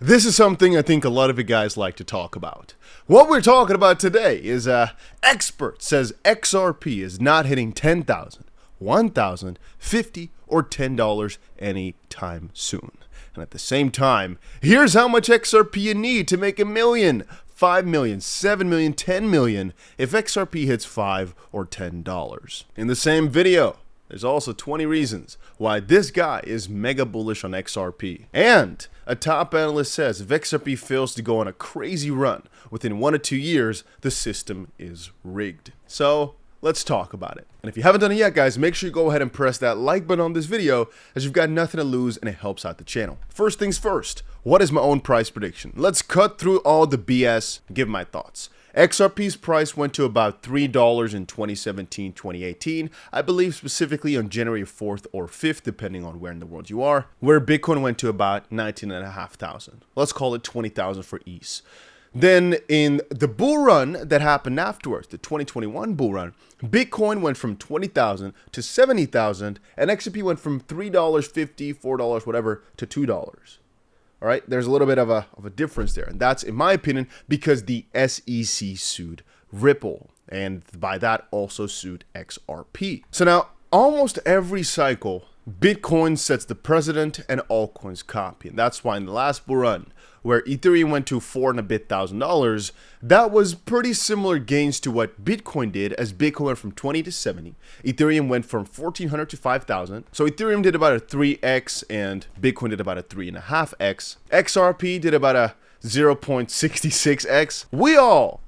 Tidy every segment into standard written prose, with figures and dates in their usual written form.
This is something I think a lot of you guys like to talk about. What we're talking about today is expert says XRP is not hitting 10,000, 1,000, 50, or $10 anytime soon. And at the same time, here's how much XRP you need to make $1 million, 5 million, 7 million, 10 million if XRP hits $5 or $10. In the same video, there's also 20 reasons why this guy is mega bullish on XRP. And a top analyst says if XRP fails to go on a crazy run within 1 to 2 years, the system is rigged. So let's talk about it. And if you haven't done it yet, guys, make sure you go ahead and press that like button on this video, as you've got nothing to lose and it helps out the channel. First things first, what is my own price prediction? Let's cut through all the BS and give my thoughts. XRP's price went to about $3 in 2017, 2018, I believe specifically on January 4th or 5th, depending on where in the world you are, where Bitcoin went to about 19,500. Let's call it 20,000 for ease. Then in the bull run that happened afterwards, the 2021 bull run, Bitcoin went from 20,000 to 70,000, and XRP went from $3.50, $4, whatever, to $2. All right, there's a little bit of a difference there. And that's, in my opinion, because the SEC sued Ripple. And by that, also sued XRP. So now, almost every cycle, Bitcoin sets the precedent and altcoins copy. And that's why in the last bull run, where Ethereum went to $4,000 and a bit, that was pretty similar gains to what Bitcoin did, as Bitcoin went from 20 to 70. Ethereum went from 1,400 to 5,000. So Ethereum did about a 3x and Bitcoin did about a 3.5x. XRP did about a 0.66x.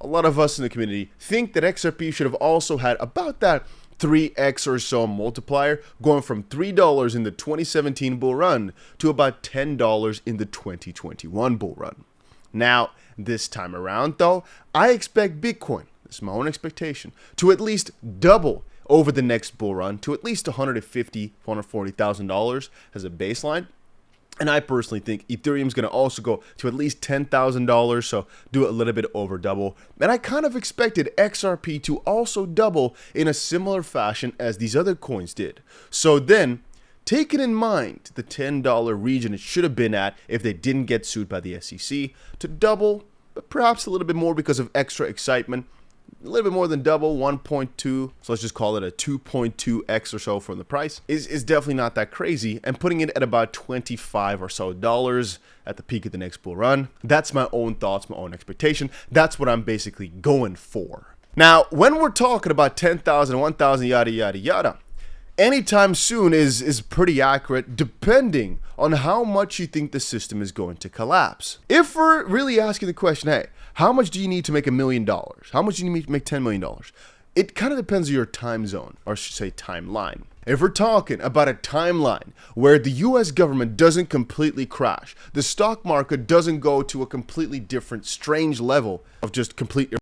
A lot of us in the community, think that XRP should have also had about that 3x or so multiplier, going from $3 in the 2017 bull run to about $10 in the 2021 bull run. Now, this time around though, I expect Bitcoin, this is my own expectation, to at least double over the next bull run to at least $150,000, $140,000 as a baseline. And I personally think Ethereum is going to also go to at least $10,000, so do a little bit over double. And I kind of expected XRP to also double in a similar fashion as these other coins did. So then, taking in mind the $10 region it should have been at if they didn't get sued by the SEC, to double, but perhaps a little bit more because of extra excitement, a little bit more than double, 1.2, so let's just call it a 2.2x or so from the price, is definitely not that crazy, and putting it at about $25 or so at the peak of the next bull run. That's my own thoughts, my own expectation. That's what I'm basically going for. Now, when we're talking about 10,000, 1,000, yada, yada, yada, anytime soon is pretty accurate, depending on how much you think the system is going to collapse. If we're really asking the question, hey, how much do you need to make $1 million? How much do you need to make $10 million? It kind of depends on your time zone, or I should say timeline. If we're talking about a timeline where the US government doesn't completely crash, the stock market doesn't go to a completely different, strange level of just complete...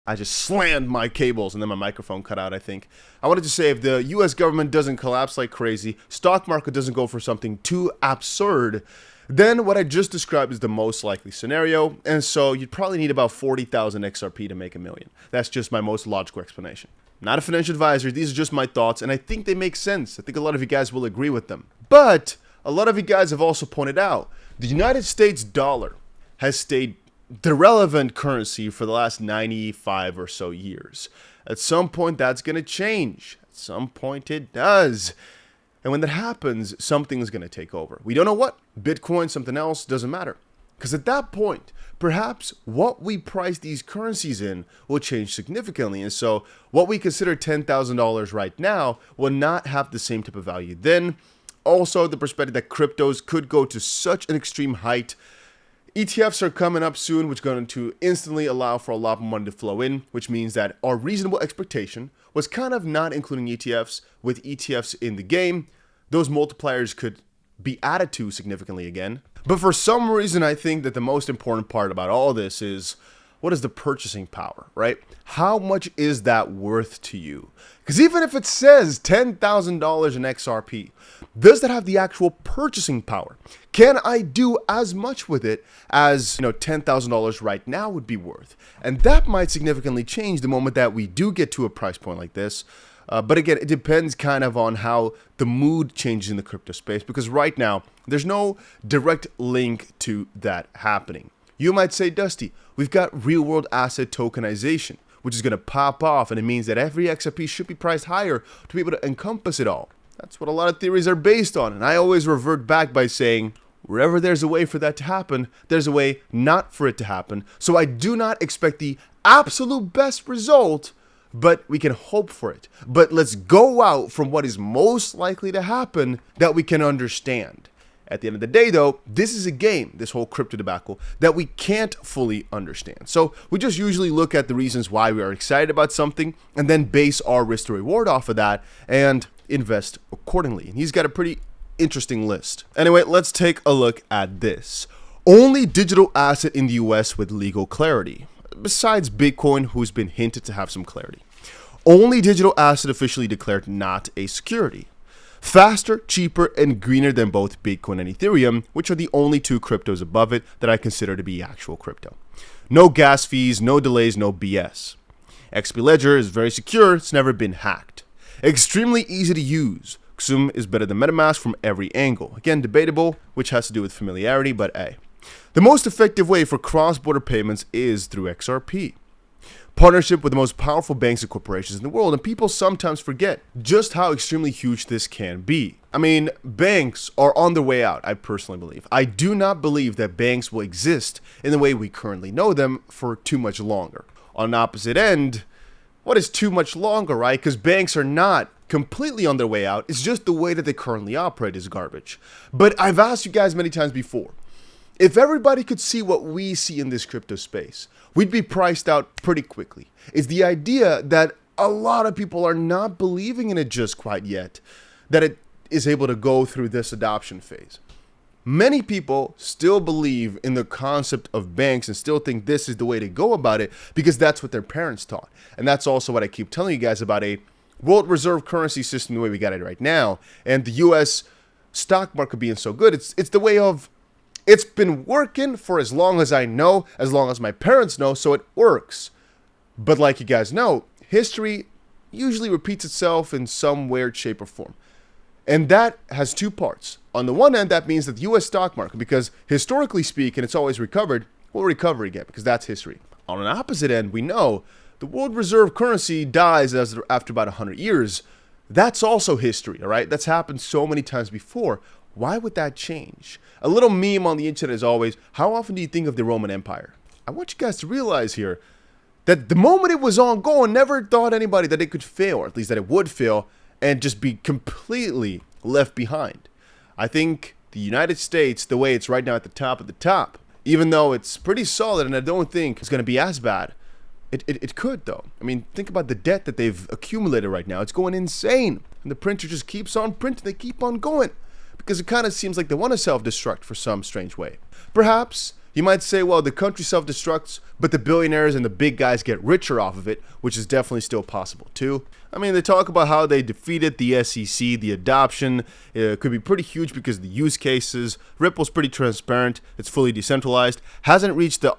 I just slammed my cables and then my microphone cut out, I think. I wanted to say, if the US government doesn't collapse like crazy, stock market doesn't go for something too absurd, then what I just described is the most likely scenario. And so you'd probably need about 40,000 XRP to make $1 million. That's just my most logical explanation. Not a financial advisor. These are just my thoughts, and I think they make sense. I think a lot of you guys will agree with them. But a lot of you guys have also pointed out the United States dollar has stayed the relevant currency for the last 95 or so years. At some point, that's going to change. At some point, it does. And when that happens, something is going to take over. We don't know what. Bitcoin, something else, doesn't matter. Because at that point, perhaps what we price these currencies in will change significantly. And so what we consider $10,000 right now will not have the same type of value then. Also, the perspective that cryptos could go to such an extreme height. ETFs are coming up soon, which are going to instantly allow for a lot more money to flow in, which means that our reasonable expectation was kind of not including ETFs. With ETFs in the game, those multipliers could be added to significantly again. But for some reason, I think that the most important part about all this is, what is the purchasing power, right? How much is that worth to you? Because even if it says $10,000 in XRP, does that have the actual purchasing power? Can I do as much with it as, $10,000 right now would be worth? And that might significantly change the moment that we do get to a price point like this. But again, it depends kind of on how the mood changes in the crypto space, because right now, there's no direct link to that happening. You might say, Dusty, we've got real-world asset tokenization, which is going to pop off, and it means that every XRP should be priced higher to be able to encompass it all. That's what a lot of theories are based on, and I always revert back by saying, wherever there's a way for that to happen, there's a way not for it to happen. So I do not expect the absolute best result, but we can hope for it. But let's go out from what is most likely to happen that we can understand. At the end of the day, though, this is a game, this whole crypto debacle, that we can't fully understand. So we just usually look at the reasons why we are excited about something and then base our risk to reward off of that and invest accordingly. And he's got a pretty interesting list. Anyway, let's take a look at this. Only digital asset in the US with legal clarity, besides Bitcoin, who's been hinted to have some clarity. Only digital asset officially declared not a security. Faster, cheaper, and greener than both Bitcoin and Ethereum, which are the only two cryptos above it that I consider to be actual crypto. No gas fees, no delays, no BS. XP Ledger is very secure, it's never been hacked. Extremely easy to use. 𝗓𝗏 is better than MetaMask from every angle. Again, debatable, which has to do with familiarity, but hey. The most effective way for cross-border payments is through XRP. Partnership with the most powerful banks and corporations in the world, and people sometimes forget just how extremely huge this can be. I mean, banks are on their way out, I personally believe. I do not believe that banks will exist in the way we currently know them for too much longer. On the opposite end, what is too much longer, right? Because banks are not completely on their way out. It's just the way that they currently operate is garbage. But I've asked you guys many times before, if everybody could see what we see in this crypto space, we'd be priced out pretty quickly. It's the idea that a lot of people are not believing in it just quite yet, that it is able to go through this adoption phase. Many people still believe in the concept of banks and still think this is the way to go about it because that's what their parents taught. And that's also what I keep telling you guys about a world reserve currency system the way we got it right now. And the US stock market being so good, it's the way of, it's been working for as long as I know, as long as my parents know, so it works. But like you guys know, history usually repeats itself in some weird shape or form. And that has two parts. On the one hand, that means that the US stock market, because historically speaking, it's always recovered, will recover again, because that's history. On an opposite end, we know the world reserve currency dies after about 100 years. That's also history, all right? That's happened so many times before. Why would that change? A little meme on the internet is always, how often do you think of the Roman Empire? I want you guys to realize here that the moment it was ongoing, never thought anybody that it could fail, or at least that it would fail, and just be completely left behind. I think the United States, the way it's right now at the top, even though it's pretty solid and I don't think it's going to be as bad, it could though. I mean, think about the debt that they've accumulated right now. It's going insane. And the printer just keeps on printing. They keep on going. Because it kind of seems like they want to self-destruct for some strange way. Perhaps you might say, well, the country self-destructs, but the billionaires and the big guys get richer off of it, which is definitely still possible too. I mean, they talk about how they defeated the SEC, the adoption could be pretty huge because of the use cases. Ripple's pretty transparent. It's fully decentralized. Hasn't reached the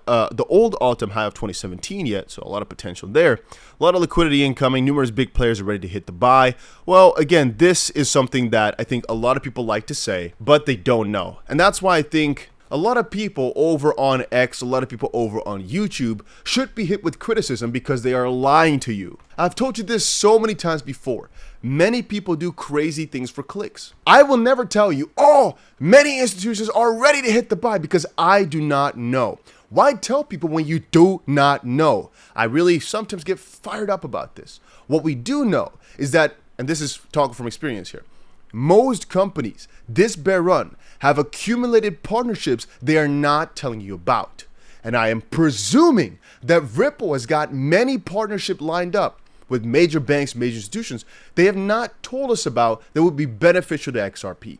old all-time high of 2017 yet, so a lot of potential there. A lot of liquidity incoming. Numerous big players are ready to hit the buy. Well, again, this is something that I think a lot of people like to say, but they don't know. And that's why I think a lot of people over on X, a lot of people over on YouTube should be hit with criticism because they are lying to you. I've told you this so many times before. Many people do crazy things for clicks. I will never tell you, oh, many institutions are ready to hit the buy because I do not know. Why tell people when you do not know? I really sometimes get fired up about this. What we do know is that, and this is talking from experience here, most companies this bear run have accumulated partnerships they are not telling you about. And I am presuming that Ripple has got many partnerships lined up with major banks, major institutions they have not told us about that would be beneficial to XRP.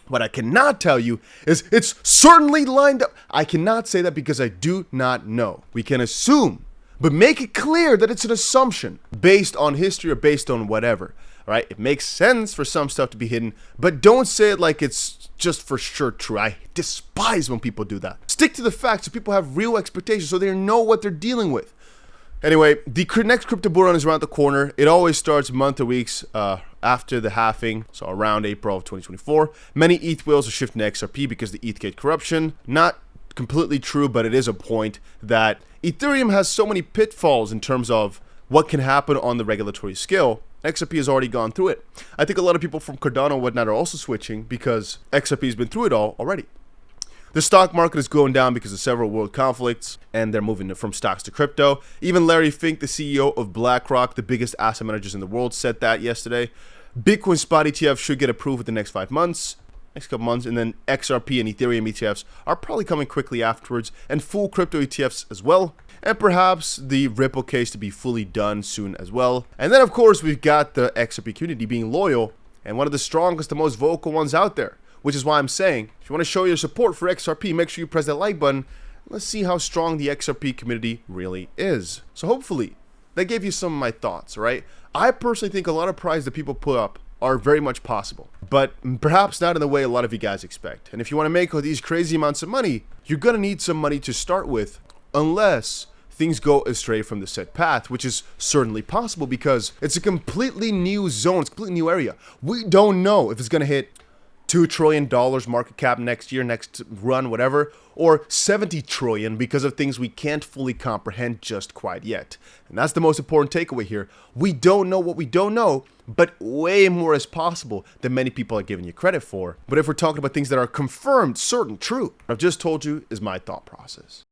What I cannot tell you is it's certainly lined up. I cannot say that because I do not know. We can assume, but make it clear that it's an assumption based on history or based on whatever. All right? It makes sense for some stuff to be hidden, but don't say it like it's just for sure true. I despise when people do that. Stick to the facts so people have real expectations so they know what they're dealing with. Anyway, the next crypto bull run is around the corner. It always starts month or weeks after the halving, so around April of 2024. Many ETH whales are shifting to XRP because the 𝗓𝗘 corruption. Not completely true, but it is a point that Ethereum has so many pitfalls in terms of what can happen on the regulatory scale. XRP has already gone through it. I think a lot of people from Cardano and whatnot are also switching because XRP has been through it all already. The stock market is going down because of several world conflicts, and they're moving from stocks to crypto. Even Larry Fink, the CEO of BlackRock, the biggest asset managers in the world, said that yesterday. Bitcoin spot ETF should get approved within the next 5 months, next couple months, and then XRP and Ethereum ETFs are probably coming quickly afterwards, and full crypto ETFs as well. And perhaps the Ripple case to be fully done soon as well. And then, of course, we've got the XRP community being loyal and one of the strongest, the most vocal ones out there. Which is why I'm saying, if you want to show your support for XRP, make sure you press that like button. Let's see how strong the XRP community really is. So hopefully, that gave you some of my thoughts, right? I personally think a lot of prizes that people put up are very much possible, but perhaps not in the way a lot of you guys expect. And if you want to make all these crazy amounts of money, you're going to need some money to start with, unless things go astray from the set path, which is certainly possible because it's a completely new zone, it's a completely new area. We don't know if it's going to hit $2 trillion market cap next year, next run, whatever, or 70 trillion because of things we can't fully comprehend just quite yet. And that's the most important takeaway here. We don't know what we don't know, but way more is possible than many people are giving you credit for. But if we're talking about things that are confirmed, certain, true, what I've just told you is my thought process.